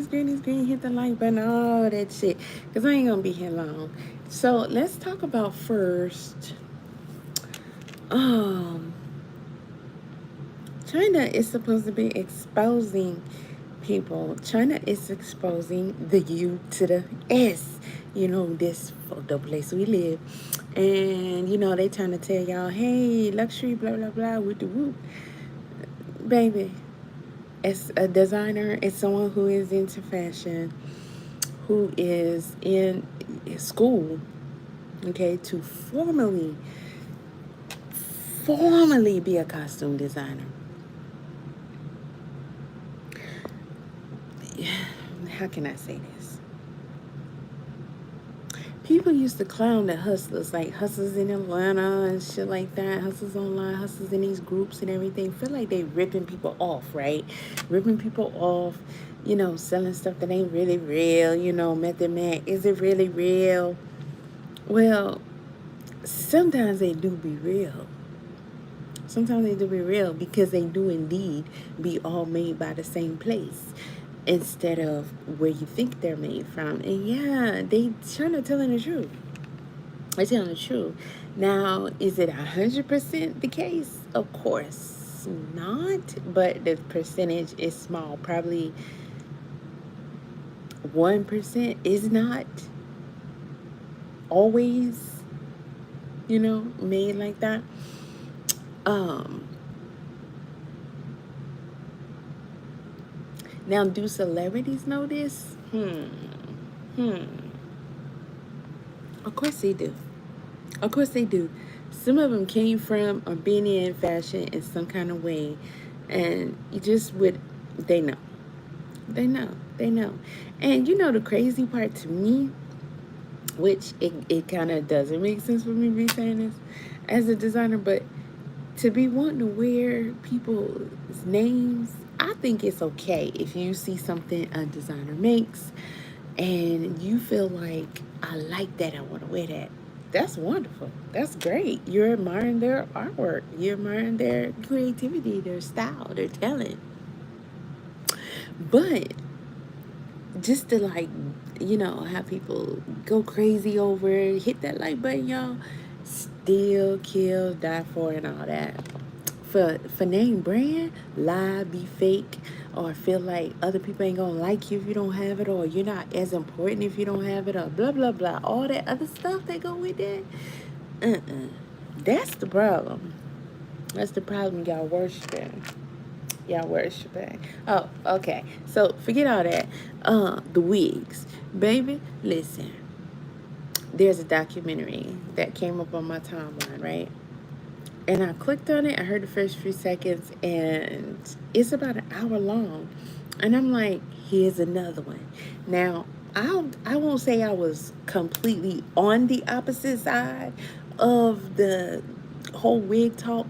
green, hit the like button, all that shit. Because I ain't going to be here long. So let's talk about first. Um, China is supposed to be exposing people. China is exposing the U to the S. You know, this fucked up place we live. And, you know, they trying to tell y'all, hey, luxury, blah, blah, blah, with the whoop. Baby, as a designer, it's someone who is into fashion, who is in school, okay, to formally be a costume designer. How can I say this? People used to clown the hustlers, like hustlers in Atlanta and shit like that, hustlers online, hustlers in these groups and everything. Feel like they ripping people off, right? Ripping people off, you know, selling stuff that ain't really real, you know, Method Man, is it really real? Well, sometimes they do be real. Sometimes they do be real because they do indeed be all made by the same place instead of where you think they're made from. And yeah, they trying to telling the truth. They're telling the truth. Now, is it 100% the case? Of course not, but the percentage is small. Probably 1% is not always, you know, made like that. Now, do celebrities know this? Of course they do. Of course they do. Some of them came from or been in fashion in some kind of way, and you just would, they know. They know. They know. And you know the crazy part to me, which it kind of doesn't make sense for me to be saying this as a designer, but to be wanting to wear people's names, I think it's okay if you see something a designer makes and you feel like, I like that, I want to wear that. That's wonderful. That's great. You're admiring their artwork. You're admiring their creativity, their style, their talent. But just to like, you know, have people go crazy over it, hit that like button, y'all. Steal, kill, die for, and all that. For name brand, lie, be fake, or feel like other people ain't gonna like you if you don't have it, or you're not as important if you don't have it, or blah blah blah. All that other stuff that go with that. That's the problem. That's the problem, y'all worshiping. Y'all worshiping. Oh, okay. So forget all that. The wigs, baby. Listen, there's a documentary that came up on my timeline, right? And I clicked on it. I heard the first few seconds, and it's about an hour long. And I'm like, here's another one. Now, I won't say I was completely on the opposite side of the whole wig talk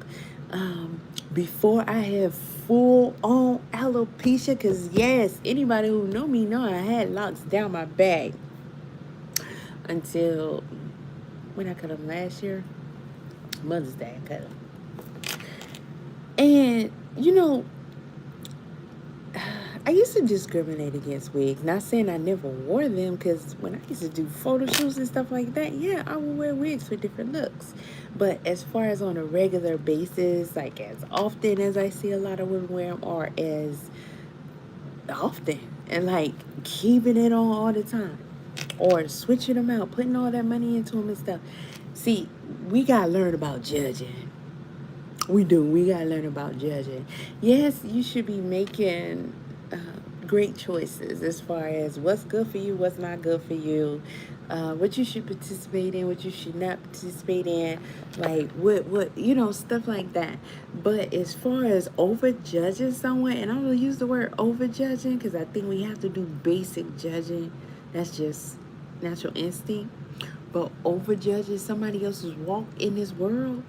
before I have full on alopecia. Because yes, anybody who know me know I had locks down my back until when I cut them last year, Mother's Day I cut them. And you know, I used to discriminate against wigs. Not saying I never wore them, because when I used to do photo shoots and stuff like that, yeah, I would wear wigs for different looks. But as far as on a regular basis, like as often as I see a lot of women wear them, or as often, and like keeping it on all the time, or switching them out, putting all that money into them and stuff. See, we gotta learn about judging. We do. We gotta learn about judging. Yes, you should be making great choices as far as what's good for you, what's not good for you, what you should participate in, what you should not participate in, like what you know, stuff like that. But as far as over judging someone, and I'm gonna use the word over judging because I think we have to do basic judging. That's just natural instinct. But over judging somebody else's walk in this world,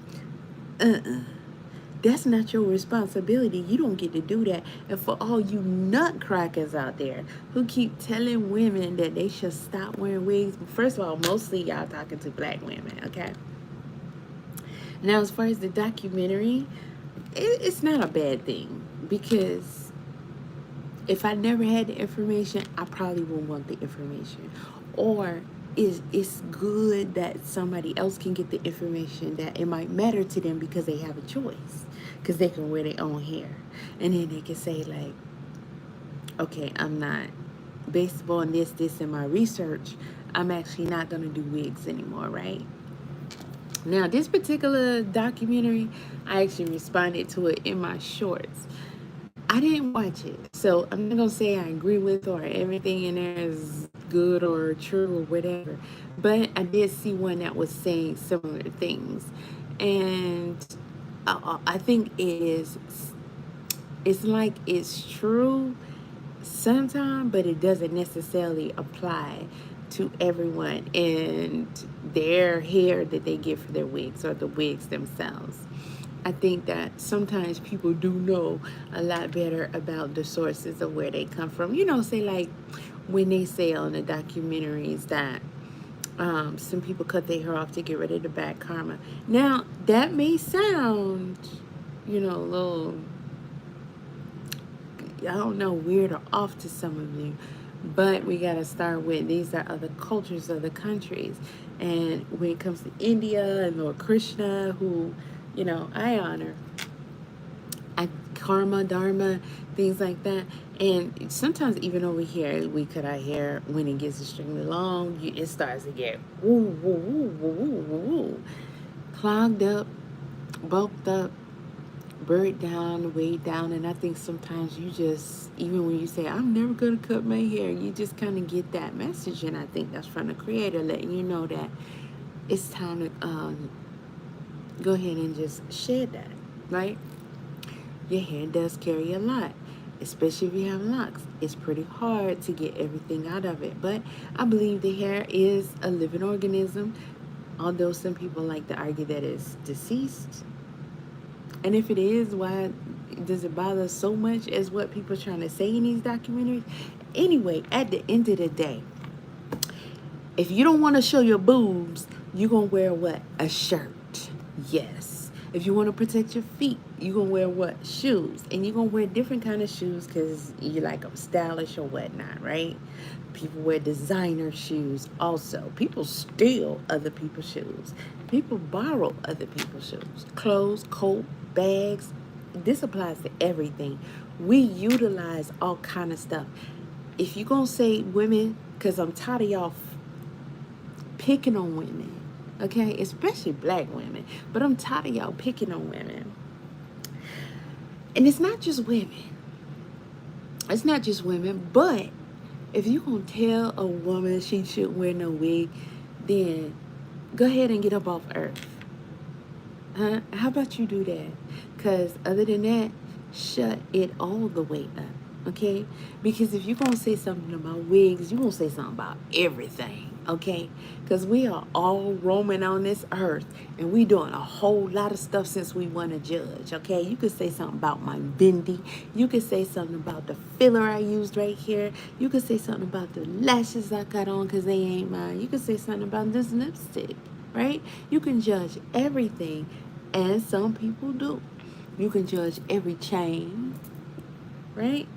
that's not your responsibility. You don't get to do that. And for all you nutcrackers out there who keep telling women that they should stop wearing wigs, first of all, mostly y'all talking to black women, okay? Now, as far as the documentary, it's not a bad thing, because If I never had the information, I probably wouldn't want the information. Or it's good that somebody else can get the information that it might matter to them because they have a choice. Because they can wear their own hair. And then they can say, like, okay, I'm not, based on this, in my research, I'm actually not going to do wigs anymore, right? Now, this particular documentary, I actually responded to it in my shorts. I didn't watch it, so I'm not gonna say I agree with or everything in there is good or true or whatever. But I did see one that was saying similar things, and I think it's like it's true sometimes, but it doesn't necessarily apply to everyone and their hair that they get for their wigs or the wigs themselves. I think that sometimes people do know a lot better about the sources of where they come from. You know, say like when they say on the documentaries that some people cut their hair off to get rid of the bad karma. Now, that may sound, you know, a little, I don't know, weird or off to some of you. But we got to start with these are other cultures, other countries. And when it comes to India and Lord Krishna, who, you know, I honor, karma, dharma, things like that. And sometimes even over here, we cut our hair when it gets extremely long. It starts to get woo, woo, woo, woo, woo, woo, woo, clogged up, bulked up, buried down, weighed down. And I think sometimes you just, even when you say, I'm never going to cut my hair, you just kind of get that message. And I think that's from the creator letting you know that it's time to go ahead and just shed that, right? Your hair does carry a lot, especially if you have locks. It's pretty hard to get everything out of it. But I believe the hair is a living organism, although some people like to argue that it's deceased. And if it is, why does it bother so much as what people are trying to say in these documentaries? Anyway, at the end of the day, if you don't want to show your boobs, you're going to wear what? A shirt. Yes. If you want to protect your feet, you're going to wear what? Shoes. And you're going to wear different kind of shoes because you like them stylish or whatnot, right? People wear designer shoes also. People steal other people's shoes. People borrow other people's shoes. Clothes, coat, bags. This applies to everything. We utilize all kind of stuff. If you're going to say women, because I'm tired of y'all picking on women, okay, especially black women, but I'm tired of y'all picking on women. And it's not just women, but if you gonna tell a woman she shouldn't wear no wig, then go ahead and get up off earth. Huh? How about you do that? Because other than that, shut it all the way up, okay? Because if you're gonna say something about wigs, you're gonna say something about everything. Okay, because we are all roaming on this earth and we doing a whole lot of stuff since we want to judge. Okay, you could say something about my bindi, you could say something about the filler I used right here, you could say something about the lashes I got on because they ain't mine, you could say something about this lipstick, right? You can judge everything, and some people do. You can judge every chain, right?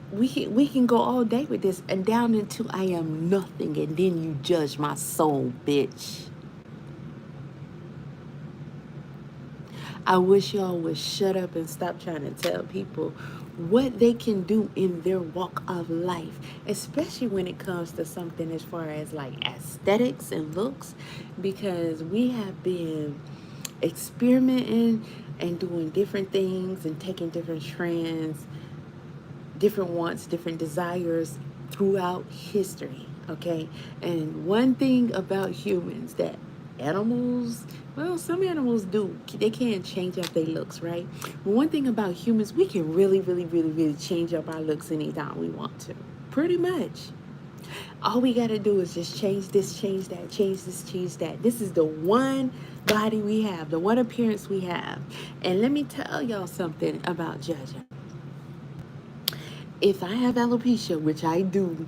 We can go all day with this and down into I am nothing, and then you judge my soul, bitch. I wish y'all would shut up and stop trying to tell people what they can do in their walk of life, especially when it comes to something as far as like aesthetics and looks, because we have been experimenting and doing different things and taking different trends, different wants, different desires throughout history, okay? And one thing about humans that animals, well, some animals do, they can't change up their looks, right? But one thing about humans, we can really, really, really, really change up our looks anytime we want to, pretty much. All we got to do is just change this, change that, change this, change that. This is the one body we have, the one appearance we have. And let me tell y'all something about judging. If I have alopecia, which I do,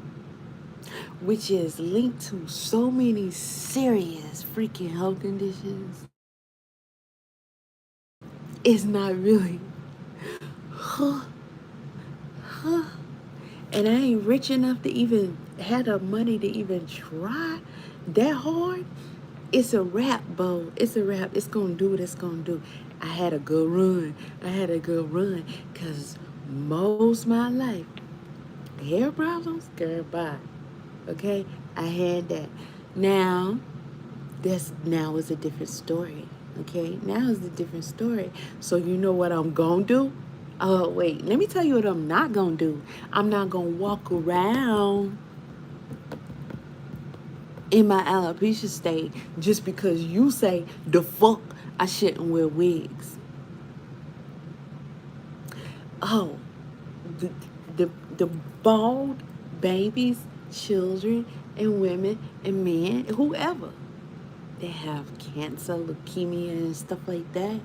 which is linked to so many serious freaking health conditions, it's not really, and I ain't rich enough to even have the money to even try that hard, it's a wrap, Bo. It's a wrap. It's gonna do what it's gonna do. I had a good run. I had a good run because most my life, hair problems, girl, bye. Okay? I had that. Now, now is a different story. Okay? Now is a different story. So you know what I'm gonna do? Oh, wait. Let me tell you what I'm not gonna do. I'm not gonna walk around in my alopecia state just because you say the fuck I shouldn't wear wigs. Oh, the the bald babies, children, and women and men, whoever, they have cancer, leukemia, and stuff like that.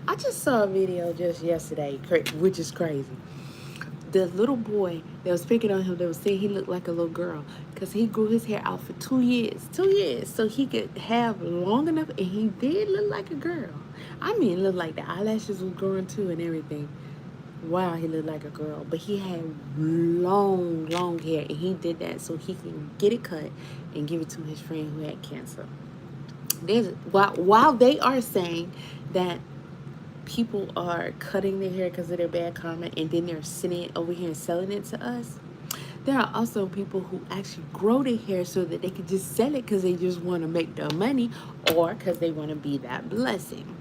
I just saw a video just yesterday, which is crazy. The little boy that was picking on him, they was saying he looked like a little girl because he grew his hair out for 2 years. 2 years. So he could have long enough, and he did look like a girl. I mean, looked like the eyelashes was growing too and everything. Wow, he looked like a girl. But he had long hair, and he did that so he can get it cut and give it to his friend who had cancer. While they are saying that people are cutting their hair because of their bad karma and then they're sending it over here and selling it to us, there are also people who actually grow their hair so that they can just sell it because they just want to make their money or because they want to be that blessing.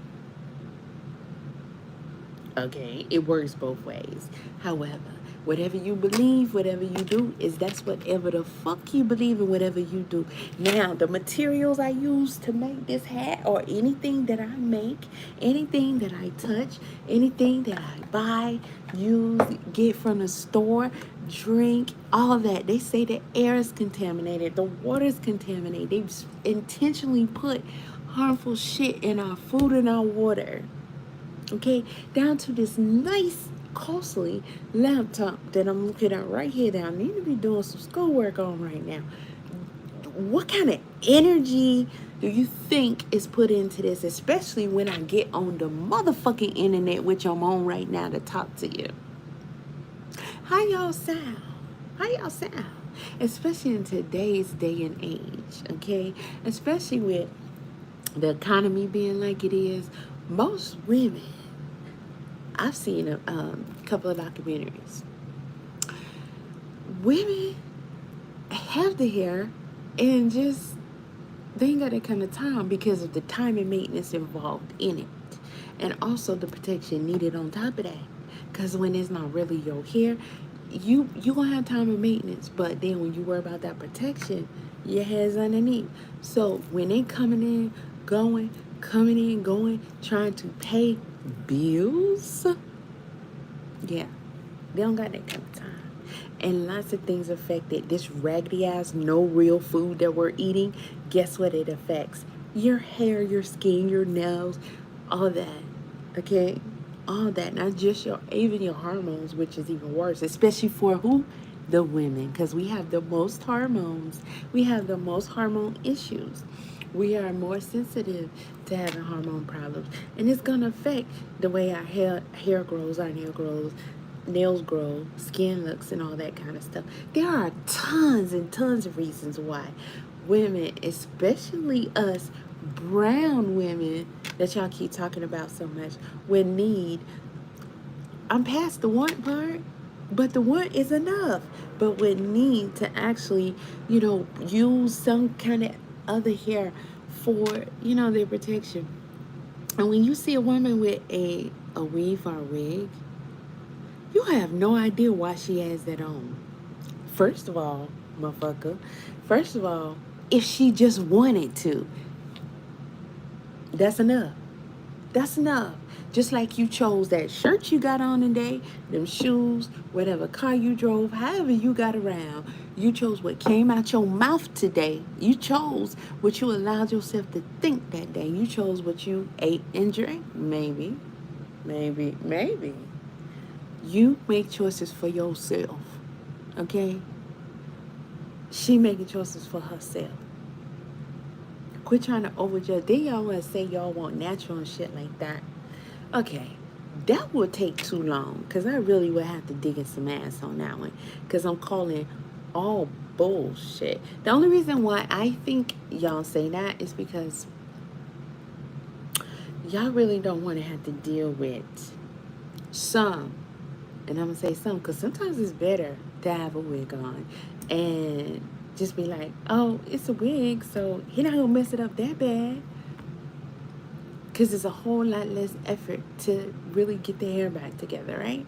Okay, it works both ways. However, whatever you believe, whatever you do, that's whatever the fuck you believe in, whatever you do. Now, the materials I use to make this hat or anything that I make, anything that I touch, anything that I buy, use, get from the store, drink, all that. They say the air is contaminated, the water is contaminated. They've intentionally put harmful shit in our food and our water. Okay, down to this nice, costly laptop that I'm looking at right here that I need to be doing some schoolwork on right now. What kind of energy do you think is put into this, especially when I get on the motherfucking internet, which I'm on right now, to talk to you? How y'all sound? How y'all sound? Especially in today's day and age, okay? Especially with the economy being like it is, most women, I've seen a couple of documentaries. Women have the hair and just, they ain't got that kind of time because of the time and maintenance involved in it. And also the protection needed on top of that. Because when it's not really your hair, you gonna have time and maintenance. But then when you worry about that protection, your hair's underneath. So when they coming in, going, trying to pay bills, yeah, they don't got that kind of time. And lots of things affect it. This raggedy ass, no real food that we're eating, guess what it affects? Your hair, your skin, your nails, all that. Okay? All that. Not just even your hormones, which is even worse, especially for who? The women, because we have the most hormones. We have the most hormone issues. We are more sensitive to having hormone problems. And it's going to affect the way our hair grows, our nails grow, skin looks, and all that kind of stuff. There are tons and tons of reasons why women, especially us brown women that y'all keep talking about so much, would need, I'm past the want part, but the want is enough, but would need to actually, use some kind of other hair for, their protection. And when you see a woman with a weave or a wig, you have no idea why she has that on. First of all, motherfucker, if she just wanted to, that's enough. That's enough. Just like you chose that shirt you got on today, them shoes, whatever car you drove, however you got around, you chose what came out your mouth today. You chose what you allowed yourself to think that day. You chose what you ate and drank. Maybe. You make choices for yourself. Okay? She making choices for herself. Quit trying to overjudge. Then y'all want to say y'all want natural and shit like that. Okay, that would take too long because I really would have to dig in some ass on that one because I'm calling all bullshit. The only reason why I think y'all say that is because y'all really don't want to have to deal with some, and I'm gonna say some because sometimes it's better to have a wig on and just be like, oh, it's a wig, so he not gonna mess it up that bad. Because it's a whole lot less effort to really get the hair back together, right?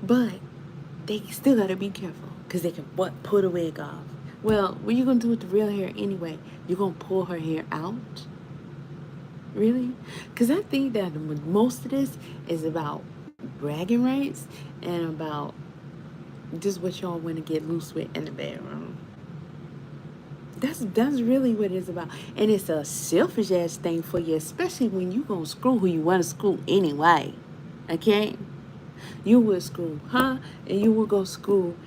But they still gotta be careful because they can what pull the wig off. Well, what you gonna do with the real hair anyway? You gonna pull her hair out? Really? Because I think that most of this is about bragging rights and about just what y'all want to get loose with in the bedroom. That's really what it's about. And it's a selfish ass thing for you, especially when you gonna screw who you want to screw anyway. Okay? You would screw, huh? And you would go screw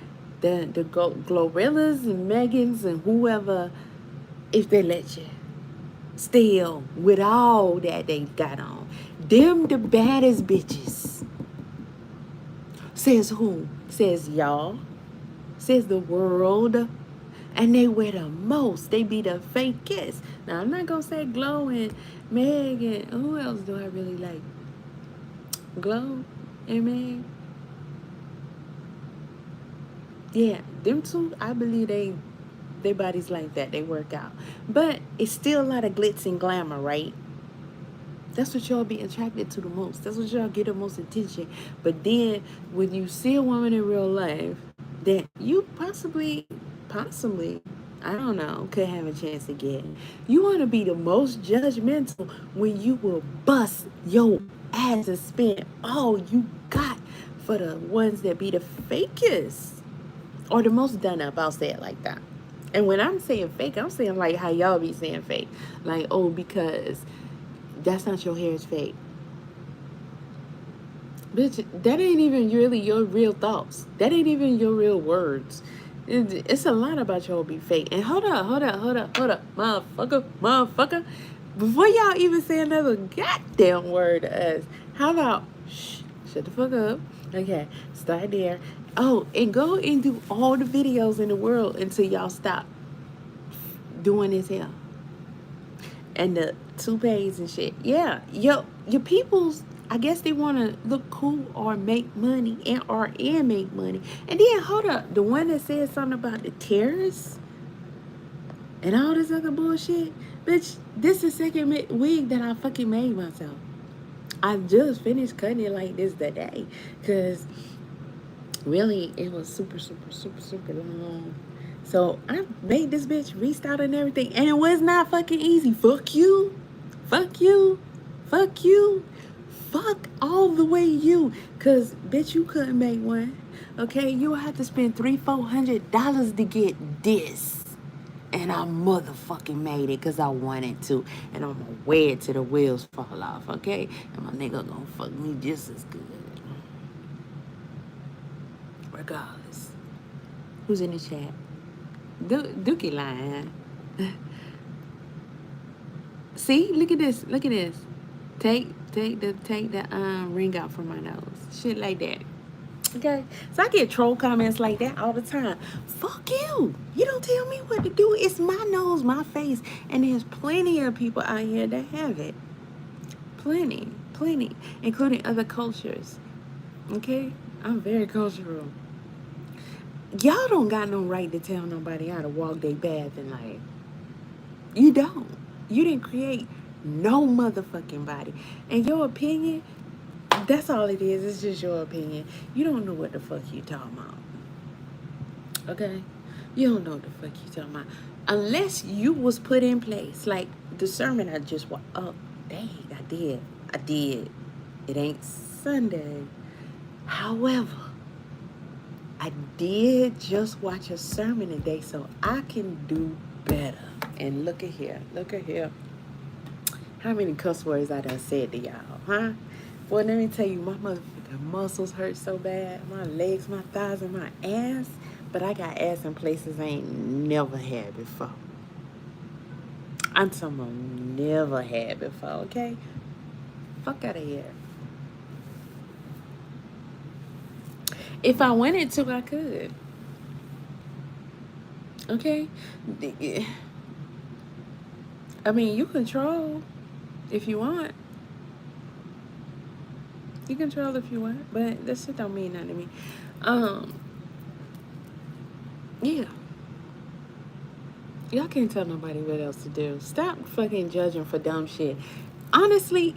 the Glorillas and Megans and whoever if they let you. Still, with all that they got on. Them the baddest bitches. Says who? Says y'all. Says the world. And they wear the most. They be the fakest. Now, I'm not going to say Glow and Meg and who else do I really like? Glow and Meg. Yeah, them two, I believe their bodies like that. They work out. But it's still a lot of glitz and glamour, right? That's what y'all be attracted to the most. That's what y'all get the most attention. But then when you see a woman in real life that you possibly, I don't know, could have a chance to get, you want to be the most judgmental when you will bust your ass and spend all you got for the ones that be the fakest. Or the most done up, I'll say it like that. And when I'm saying fake, I'm saying like how y'all be saying fake. Like, oh, because that's not your hair, it's fake. Bitch, that ain't even really your real thoughts. That ain't even your real words. It's a lot about y'all be fake. And hold up, motherfucker. Before y'all even say another goddamn word to us, how about shut the fuck up. Okay, start there. Oh, and go and do all the videos in the world until y'all stop doing this here. And the toupees and shit. Yeah, your peoples, I guess they want to look cool or make money and make money. And then, hold up, the one that said something about the terrorists and all this other bullshit. Bitch, this is the second wig that I fucking made myself. I just finished cutting it like this today. Because really, it was super long. So I made this bitch restart and everything. And it was not fucking easy. Fuck you. Fuck you. Fuck you. Fuck all the way you. Because, bitch, you couldn't make one. Okay? You'll have to spend $300-$400 to get this. And I motherfucking made it because I wanted to. And I'm going to wear it till the wheels fall off. Okay? And my nigga going to fuck me just as good. Regardless. Who's in the chat? Dookie lying. See, look at this. Take the ring out from my nose. Shit like that. Okay, so I get troll comments like that all the time. Fuck you. You don't tell me what to do. It's my nose, my face, and there's plenty of people out here that have it. Plenty, including other cultures. Okay, I'm very cultural. Y'all don't got no right to tell nobody how to walk their path in life. You don't. You didn't create no motherfucking body. And your opinion, that's all it is. It's just your opinion. You don't know what the fuck you talking about. Okay? You don't know what the fuck you talking about. Unless you was put in place. Like the sermon I just watched. Oh, dang, I did. It ain't Sunday. However, I did just watch a sermon today, so I can do better. And look at here. How many cuss words I done said to y'all, huh? Well, let me tell you, my motherfucking muscles hurt so bad. My legs, my thighs, and my ass. But I got ass in places I ain't never had before. I'm talking about never had before, okay? Fuck out of here. If I wanted to, I could. Okay? I mean, you control if you want. You control if you want, but that shit don't mean nothing to me. Um, yeah. Y'all can't tell nobody what else to do. Stop fucking judging for dumb shit. Honestly,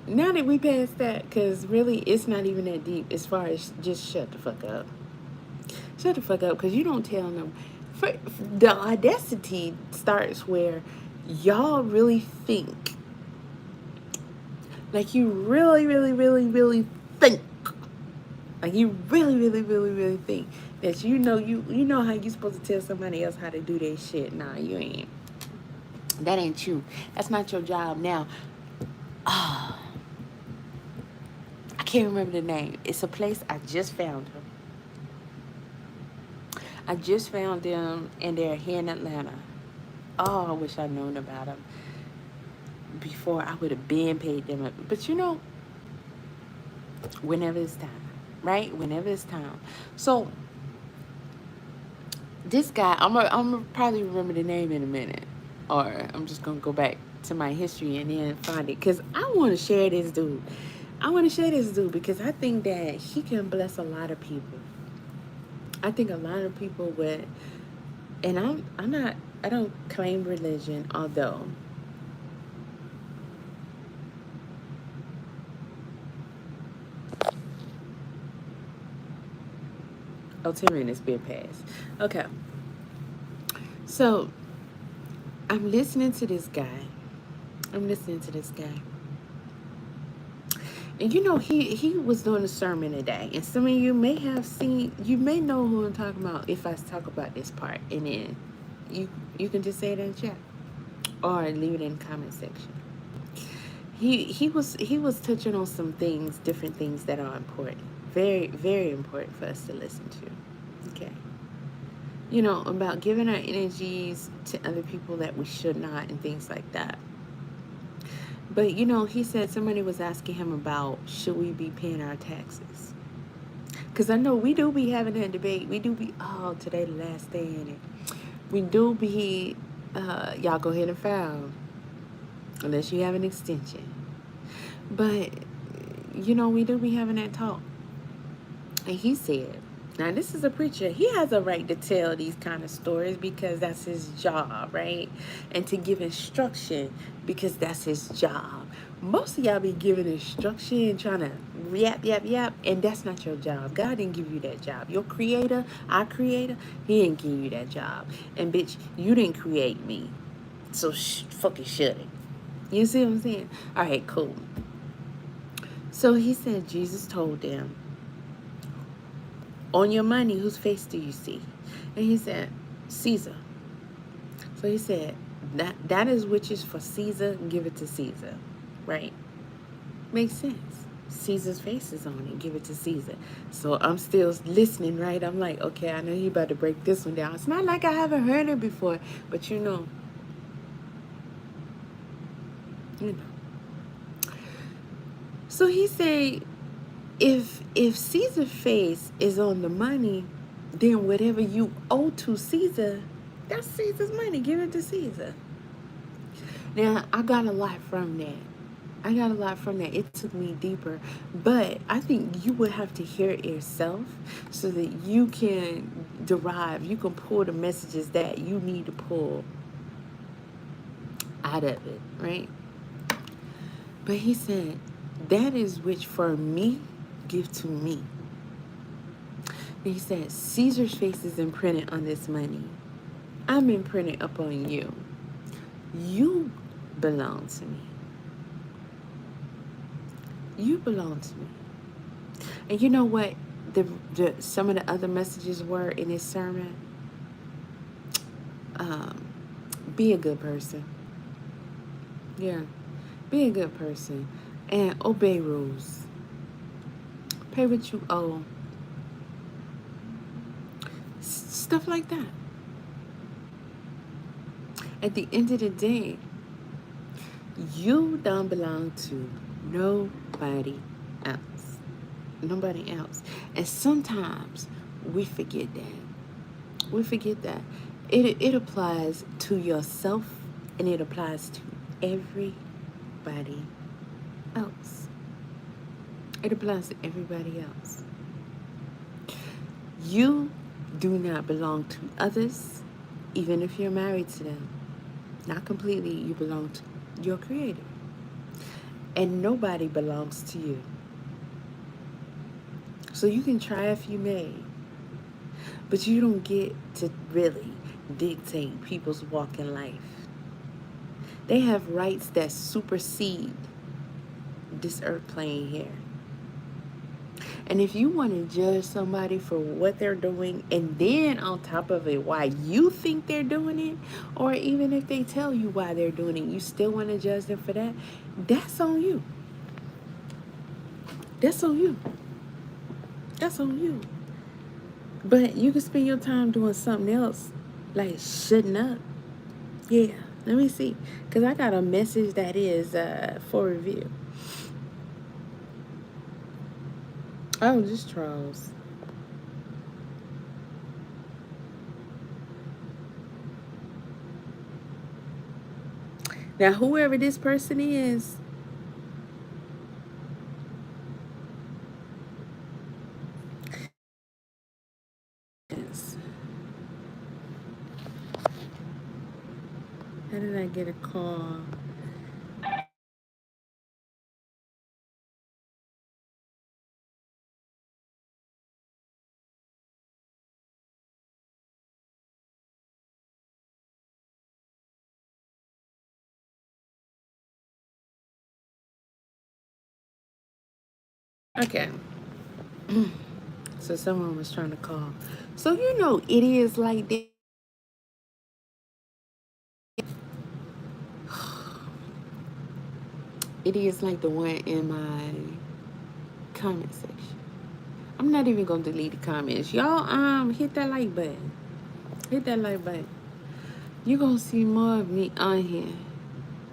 now that we passed that, because really it's not even that deep as far as just shut the fuck up. Shut the fuck up, because you don't tell them. The audacity starts where y'all really think, like you really think, like you really think that you know how you supposed to tell somebody else how to do their shit. Nah, you ain't. That ain't you. That's not your job. Now, I can't remember the name. It's a place I just found them. I just found them, and they're here in Atlanta. Oh, I wish I'd known about them before. I would have been paid them. But you know, whenever it's time, right? Whenever it's time. So this guy, I'm gonna probably remember the name in a minute, or I'm just gonna go back to my history and then find it, because I want to share this dude. I want to share this dude because I think that he can bless a lot of people. I think a lot of people would, and I don't claim religion, although oh, 10 minutes been passed. Okay. So I'm listening to this guy. And you know, he was doing a sermon today. And some of you may know who I'm talking about if I talk about this part. And then you can just say it in the chat or leave it in the comment section. He was touching on some things, different things that are important. Very, very important for us to listen to. Okay. You know, about giving our energies to other people that we should not and things like that. But, you know, he said somebody was asking him about should we be paying our taxes? Because I know we do be having that debate. We do be, oh, today the last day in it. We do be, y'all go ahead and file. Unless you have an extension. But, you know, we do be having that talk. And he said, now this is a preacher. He has a right to tell these kind of stories because that's his job, right? And to give instruction because that's his job. Most of y'all be giving instruction and trying to yap, and that's not your job. God didn't give you that job. Your creator, our creator, he didn't give you that job. And bitch, you didn't create me. So fucking shut it. You see what I'm saying? All right, cool. So he said Jesus told them, on your money, whose face do you see? And he said, Caesar. So he said, that is which is for Caesar, give it to Caesar. Right? Makes sense. Caesar's face is on it, give it to Caesar. So I'm still listening, right? I'm like, okay, I know you about to break this one down. It's not like I haven't heard it before, but you know. So he said, if Caesar's face is on the money, then whatever you owe to Caesar, that's Caesar's money. Give it to Caesar. Now, I got a lot from that. It took me deeper. But I think you would have to hear it yourself so that you can pull the messages that you need to pull out of it, right? But he said, that is which for me, give to me. And he said, Caesar's face is imprinted on this money. I'm imprinted upon you. You belong to me. You belong to me. And you know what some of the other messages were in his sermon? Be a good person. Yeah. Be a good person. And obey rules. Pay what you owe. Stuff like that. At the end of the day, you don't belong to nobody else. Nobody else. And sometimes we forget that. We forget that. It applies to yourself, and it applies to everybody else. It applies to everybody else. You do not belong to others, even if you're married to them. Not completely, you belong to your creator. And nobody belongs to you. So you can try if you may, but you don't get to really dictate people's walk in life. They have rights that supersede this earth plane here. And if you want to judge somebody for what they're doing, and then on top of it, why you think they're doing it, or even if they tell you why they're doing it, you still want to judge them for that, that's on you. That's on you. That's on you. But you can spend your time doing something else, like shutting up. Yeah, let me see. Because I got a message that is for review. Oh, just trolls. Now, whoever this person is, how did I get a call? Okay. So someone was trying to call. So you know it is like that. It is like the one in my comment section. I'm not even gonna delete the comments. Y'all hit that like button. Hit that like button. You gonna see more of me on here.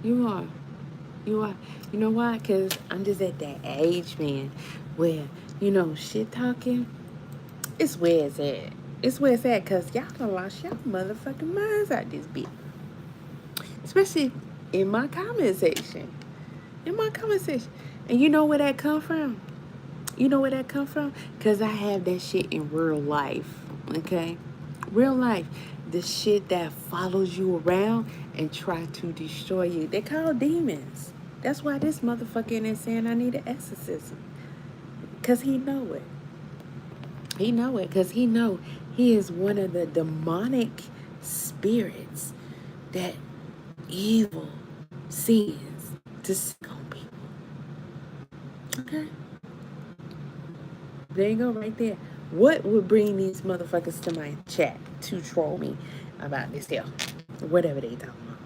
You are. You are. You know why? Cause I'm just at that age, man, where, shit talking, it's where it's at. It's where it's at, cause y'all done lost y'all motherfucking minds out this bitch. Especially in my comment section. In my comment section. And you know where that come from? You know where that come from? Because I have that shit in real life. Okay? Real life. The shit that follows you around and try to destroy you. They call demons. That's why this motherfucker is saying I need an exorcism. Because he know it. He know it. Because he know he is one of the demonic spirits that evil sends to sick on people. Okay? There you go, right there. What would bring these motherfuckers to my chat to troll me about this deal? Whatever they talking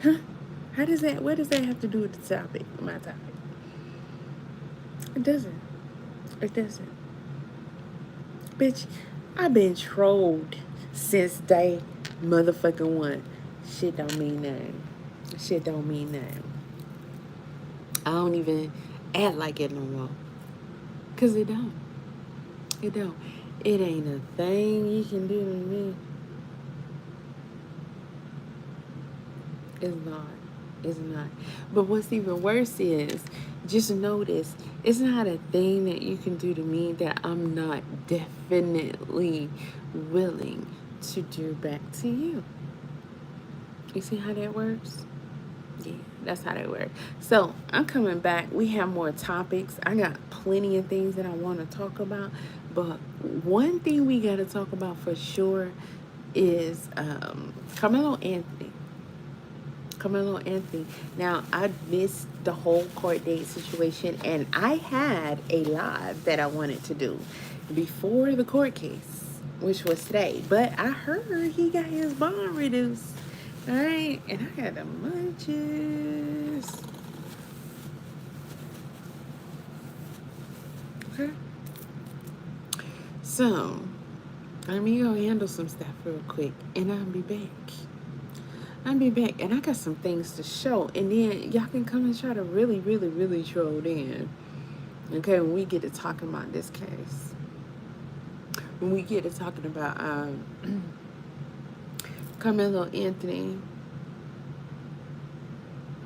about. Huh? What does that have to do with the topic, my topic? It doesn't. It doesn't. Bitch, I've been trolled since day motherfucking one. Shit don't mean nothing. Shit don't mean nothing. I don't even act like it no more. Cause it don't. It don't. It ain't a thing you can do to me. It's not. It's not. But what's even worse is, just notice, it's not a thing that you can do to me that I'm not definitely willing to do back to you. You see how that works? Yeah, that's how that works. So I'm coming back. We have more topics. I got plenty of things that I want to talk about. But one thing we got to talk about for sure is Carmelo Anthony. Carmelo Anthony. Now, I missed the whole court date situation, and I had a live that I wanted to do before the court case, which was today. But I heard he got his bond reduced. All right, and I got the munchies. Okay. So, let me go handle some stuff real quick, and I'll be back. I'll be back, and I got some things to show, and then y'all can come and try to really, really, really troll in. Okay, when we get to talking about this case, when we get to talking about Carmelo Anthony,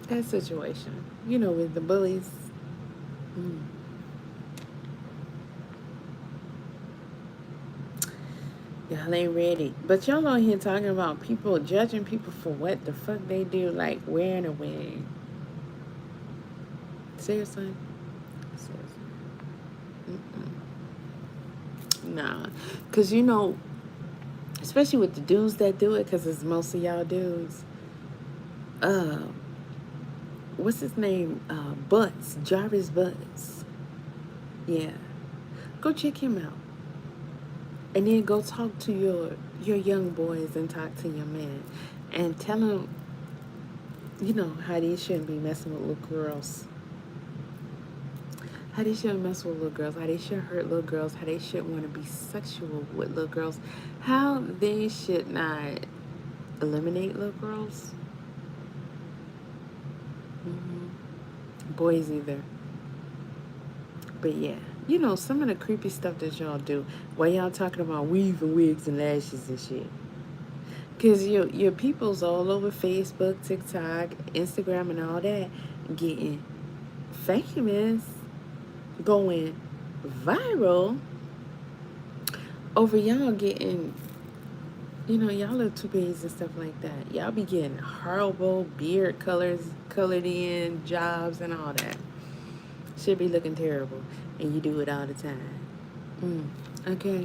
that situation, you know, with the bullies. Mm. Y'all ain't ready. But y'all on here talking about people, judging people for what the fuck they do, like wearing a wig. Seriously? Seriously. Nah. Because, you know, especially with the dudes that do it, because it's mostly y'all dudes. What's his name? Butts. Jarvis Butts. Yeah. Go check him out. And then go talk to your young boys and talk to your man. And tell them, you know, how they shouldn't be messing with little girls. How they shouldn't mess with little girls. How they shouldn't hurt little girls. How they shouldn't want to be sexual with little girls. How they should not eliminate little girls. Boys either. But yeah, you know, some of the creepy stuff that y'all do while y'all talking about weave and wigs and lashes and shit. Because your people's all over Facebook, TikTok, Instagram, and all that getting famous, going viral over y'all getting, you know, y'all little toupees and stuff like that. Y'all be getting horrible beard colors colored in, jobs, and all that. Should be looking terrible, and you do it all the time. Okay.